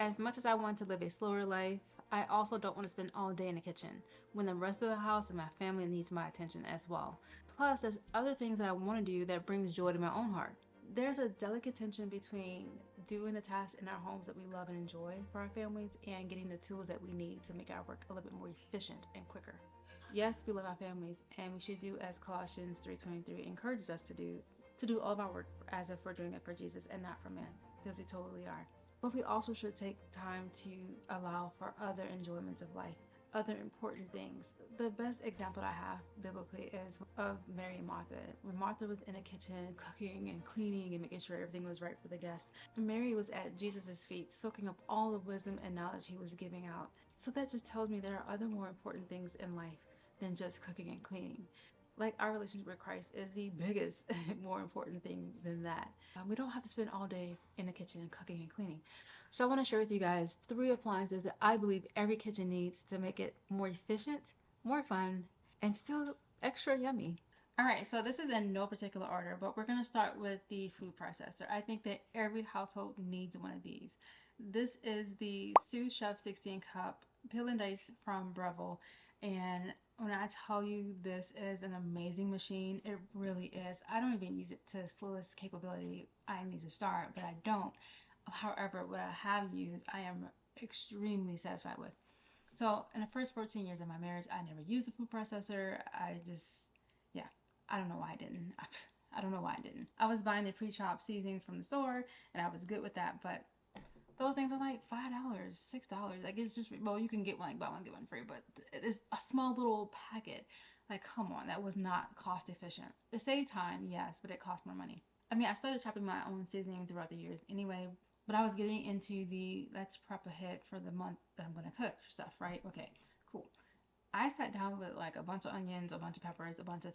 As much as I want to live a slower life, I also don't want to spend all day in the kitchen when the rest of the house and my family needs my attention as well. Plus, there's other things that I want to do that brings joy to my own heart. There's a delicate tension between doing the tasks in our homes that we love and enjoy for our families and getting the tools that we need to make our work a little bit more efficient and quicker. Yes, we love our families and we should do as Colossians 3:23 encourages us to do all of our work as if we're doing it for Jesus and not for man, because we totally are. But we also should take time to allow for other enjoyments of life, other important things. The best example I have biblically is of Mary and Martha. When Martha was in the kitchen cooking and cleaning and making sure everything was right for the guests, Mary was at Jesus' feet soaking up all the wisdom and knowledge he was giving out. So that just tells me there are other more important things in life than just cooking and cleaning. Like our relationship with Christ is the biggest, more important thing than that. We don't have to spend all day in the kitchen cooking and cleaning. So I want to share with you guys 3 appliances that I believe every kitchen needs to make it more efficient, more fun, and still extra yummy. All right, so this is in no particular order, but we're going to start with the food processor. I think that every household needs one of these. This is the Sous Chef 16 cup peel and dice from Breville, and when I tell you this is an amazing machine, it really is. I don't even use it to its fullest capability. I need to start, but I don't. However, what I have used, I am extremely satisfied with. So in the first 14 years of my marriage, I never used a food processor. Yeah, I don't know why I didn't. I don't know why I didn't. I was buying the pre-chopped seasonings from the store, and I was good with that, but those things are like $5, $6. Like, it's just, well, you can get one, like buy one, get one free, but it's a small little packet. Like, come on, that was not cost efficient. It saved time, yes, but it cost more money. I mean, I started chopping my own seasoning throughout the years anyway, but I was getting into the let's prep ahead for the month that I'm going to cook stuff, right? Okay, cool. I sat down with like a bunch of onions, a bunch of peppers, a bunch of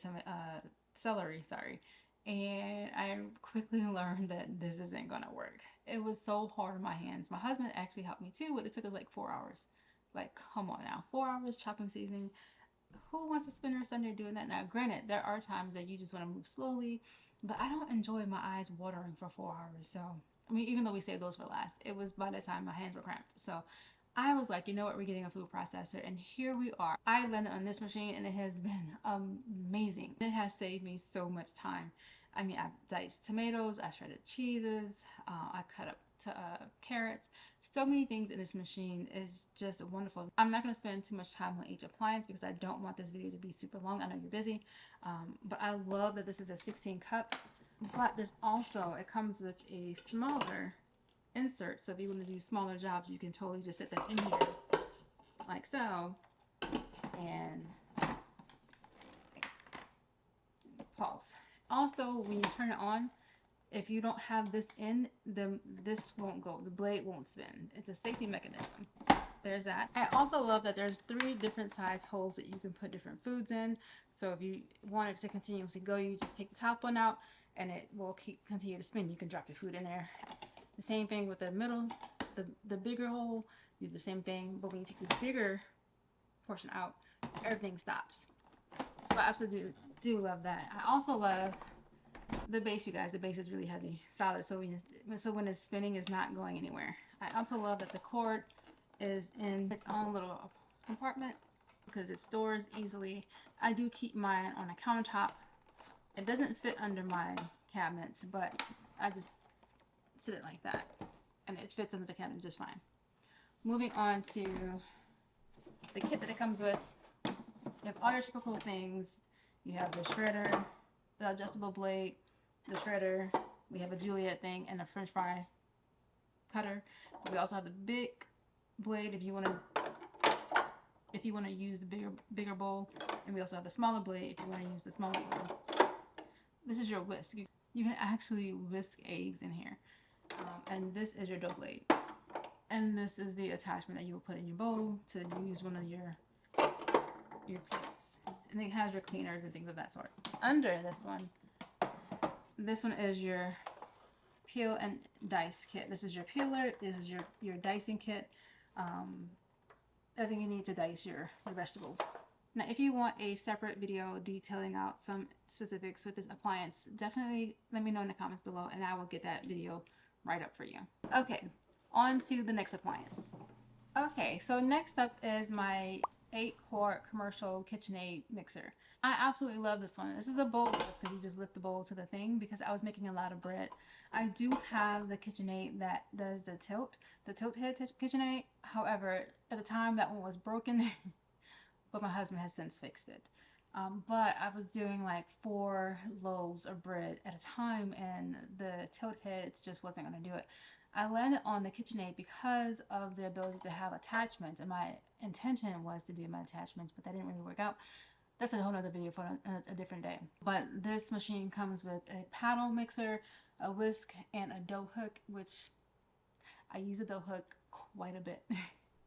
celery, sorry. And I quickly learned that this isn't gonna work. It was so hard on my hands. My husband actually helped me too, but it took us like 4 hours. Like, come on now, 4 hours chopping seasoning. Who wants to spend their Sunday doing that? Now, granted, there are times that you just want to move slowly, but I don't enjoy my eyes watering for 4 hours. So, I mean, even though we saved those for last, it was by the time my hands were cramped. So, I was like, you know what, we're getting a food processor, and here we are. I landed on this machine, and it has been amazing. It has saved me so much time. I mean, I diced tomatoes, I shredded cheeses, I cut up carrots. So many things in this machine is just wonderful. I'm not going to spend too much time on each appliance because I don't want this video to be super long. I know you're busy, but I love that this is a 16 cup. But there's also, it comes with a smaller insert, so if you want to do smaller jobs, you can totally just set that in here like so, and pause. Also, when you turn it on, if you don't have this in, this won't go, the blade won't spin. It's a safety mechanism. There's that. I also love that there's 3 different size holes that you can put different foods in. So if you want it to continuously go, you just take the top one out and it will continue to spin. You can drop your food in there. The same thing with the middle, the bigger hole, do the same thing, but when you take the bigger portion out, everything stops. So I absolutely do love that. I also love the base, you guys. The base is really heavy, solid, so when it's spinning, it's not going anywhere. I also love that the cord is in its own little compartment because it stores easily. I do keep mine on a countertop. It doesn't fit under my cabinets, but I just sit it like that, and it fits under the cabinet just fine. Moving on to the kit that it comes with. You have all your typical things. You have the shredder, the adjustable blade, the shredder. We have a Juliet thing and a French fry cutter. We also have the big blade if you want to use the bigger bowl, and we also have the smaller blade if you want to use the smaller bowl. This is your whisk. You can actually whisk eggs in here, and this is your dough blade, and this is the attachment that you will put in your bowl to use one of your plates, and it has your cleaners and things of that sort. Under this one is your peel and dice kit. This is your peeler. This is your dicing kit. Everything you need to dice your vegetables. Now, if you want a separate video detailing out some specifics with this appliance, definitely let me know in the comments below, and I will get that video right up for you. Okay, On to the next appliance. Okay, so next up is my 8-quart commercial KitchenAid mixer. I absolutely love this one. This is a bowl lift because you just lift the bowl to the thing because I was making a lot of bread. I do have the KitchenAid that does the tilt head KitchenAid. However, at the time that one was broken, but my husband has since fixed it. But I was doing like 4 loaves of bread at a time, and the tilt heads just wasn't going to do it. I landed on the KitchenAid because of the ability to have attachments, and my intention was to do my attachments, but that didn't really work out. That's a whole nother video for a different day. But this machine comes with a paddle mixer, a whisk, and a dough hook, which I use a dough hook quite a bit.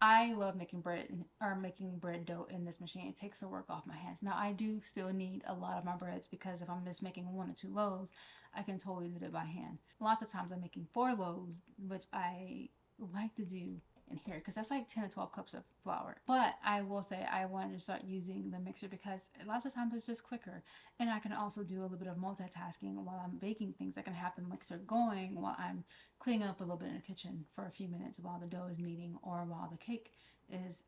I love making bread dough in this machine. It takes the work off my hands. Now I do still need a lot of my breads because if I'm just making 1 or 2 loaves, I can totally do it by hand. Lots of times I'm making 4 loaves, which I like to do in here because that's like 10 to 12 cups of flour. But I will say I wanted to start using the mixer because lots of times it's just quicker, and I can also do a little bit of multitasking while I'm baking things. I can have the mixer going while I'm cleaning up a little bit in the kitchen for a few minutes while the dough is kneading or while the cake is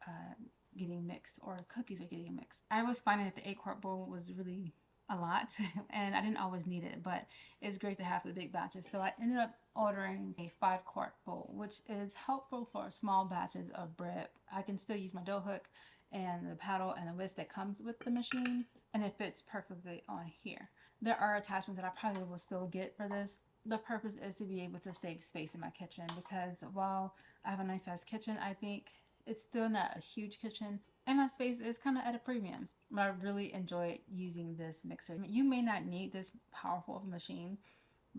getting mixed or cookies are getting mixed. I was finding that the 8-quart bowl was really a lot and I didn't always need it, but it's great to have for the big batches. So I ended up ordering a 5-quart bowl, which is helpful for small batches of bread. I can still use my dough hook and the paddle and the whisk that comes with the machine, and it fits perfectly on here. There are attachments that I probably will still get for this. The purpose is to be able to save space in my kitchen because while I have a nice sized kitchen, I think it's still not a huge kitchen and my space is kind of at a premium. But I really enjoy using this mixer. You may not need this powerful of a machine,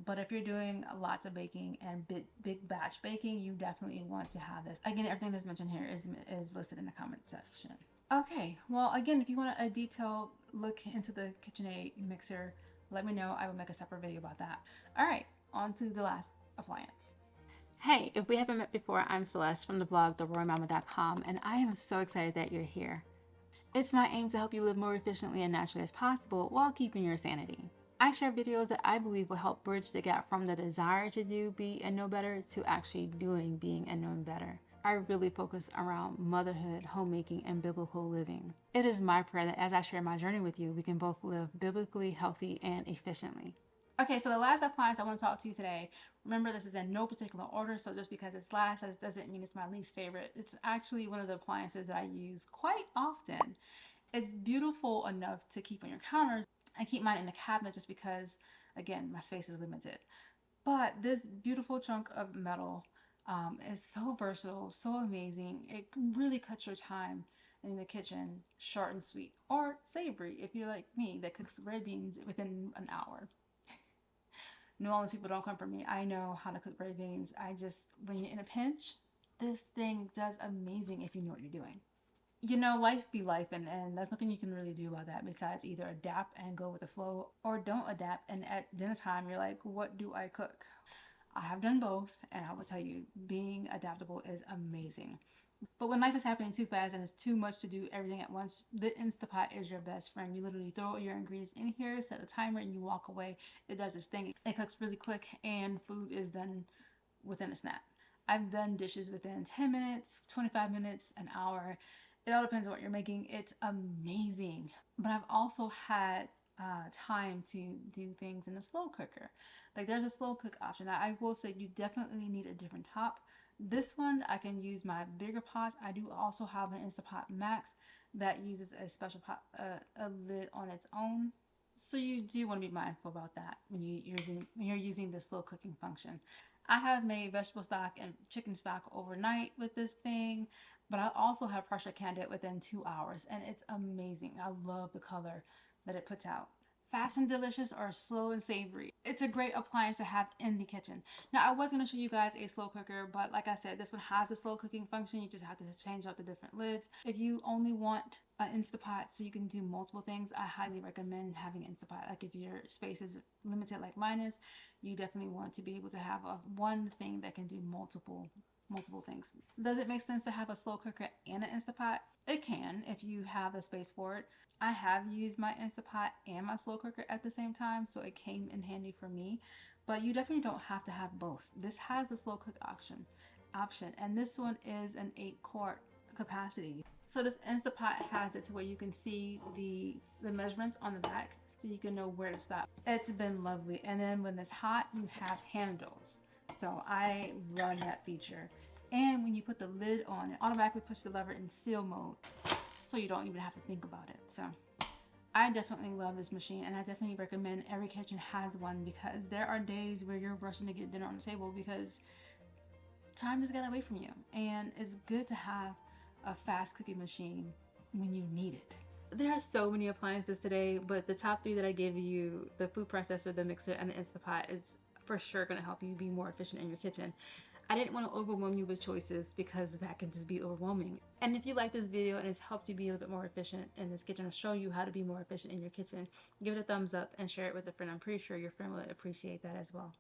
but if you're doing lots of baking and big batch baking, you definitely want to have this. Again, everything that's mentioned here is listed in the comment section. Okay, well, again, if you want a detailed look into the KitchenAid mixer, let me know. I will make a separate video about that. All right, on to the last appliance. Hey, if we haven't met before, I'm Celeste from the blog theroyalmama.com, and I am so excited that you're here. It's my aim to help you live more efficiently and naturally as possible while keeping your sanity. I share videos that I believe will help bridge the gap from the desire to do, be, and know better to actually doing, being, and knowing better. I really focus around motherhood, homemaking, and biblical living. It is my prayer that as I share my journey with you, we can both live biblically, healthy, and efficiently. Okay, so the last appliance I want to talk to you today, remember this is in no particular order, so just because it's last doesn't mean it's my least favorite. It's actually one of the appliances that I use quite often. It's beautiful enough to keep on your counters. I keep mine in the cabinet just because, again, my space is limited. But this beautiful chunk of metal is so versatile, so amazing. It really cuts your time in the kitchen short and sweet, or savory if you're like me that cooks red beans within an hour. New Orleans people don't come for me. I know how to cook red beans. When you're in a pinch, this thing does amazing if you know what you're doing. You know, life be life, and there's nothing you can really do about that besides either adapt and go with the flow or don't adapt. And at dinner time, you're like, what do I cook? I have done both, and I will tell you, being adaptable is amazing. But when life is happening too fast and it's too much to do everything at once, the Instapot is your best friend. You literally throw your ingredients in here, set a timer, and you walk away. It does its thing. It cooks really quick, and food is done within a snap. I've done dishes within 10 minutes, 25 minutes, an hour. It all depends on what you're making. It's amazing. But I've also had time to do things in a slow cooker. Like there's a slow cook option. I will say you definitely need a different top. This one, I can use my bigger pots. I do also have an Instapot Max that uses a special pot, a lid on its own. So you do want to be mindful about that when you're using the slow cooking function. I have made vegetable stock and chicken stock overnight with this thing, but I also have pressure canned it within 2 hours, and it's amazing. I love the color that it puts out. Fast and delicious or slow and savory. It's a great appliance to have in the kitchen. Now, I was going to show you guys a slow cooker, but like I said, this one has a slow cooking function. You just have to change out the different lids. If you only want an Instapot so you can do multiple things, I highly recommend having Instapot. Like if your space is limited like mine is, you definitely want to be able to have one thing that can do multiple things. Does it make sense to have a slow cooker and an Instapot? It can if you have the space for it. I have used my Instapot and my slow cooker at the same time, so it came in handy for me. But you definitely don't have to have both. This has the slow cook option. option. And this one is an 8-quart capacity. So this Instapot has it to where you can see the measurements on the back so you can know where to stop. It's been lovely. And then when it's hot, you have handles. So I love that feature. And when you put the lid on, it automatically puts the lever in seal mode, so you don't even have to think about it. So I definitely love this machine, and I definitely recommend every kitchen has one, because there are days where you're rushing to get dinner on the table because time just got away from you. And it's good to have a fast cooking machine when you need it. There are so many appliances today, but the top 3 that I gave you, the food processor, the mixer, and the Instapot, is for sure going to help you be more efficient in your kitchen. I didn't want to overwhelm you with choices because that can just be overwhelming. And if you like this video and it's helped you be a little bit more efficient in this kitchen, or show you how to be more efficient in your kitchen, give it a thumbs up and share it with a friend. I'm pretty sure your friend will appreciate that as well.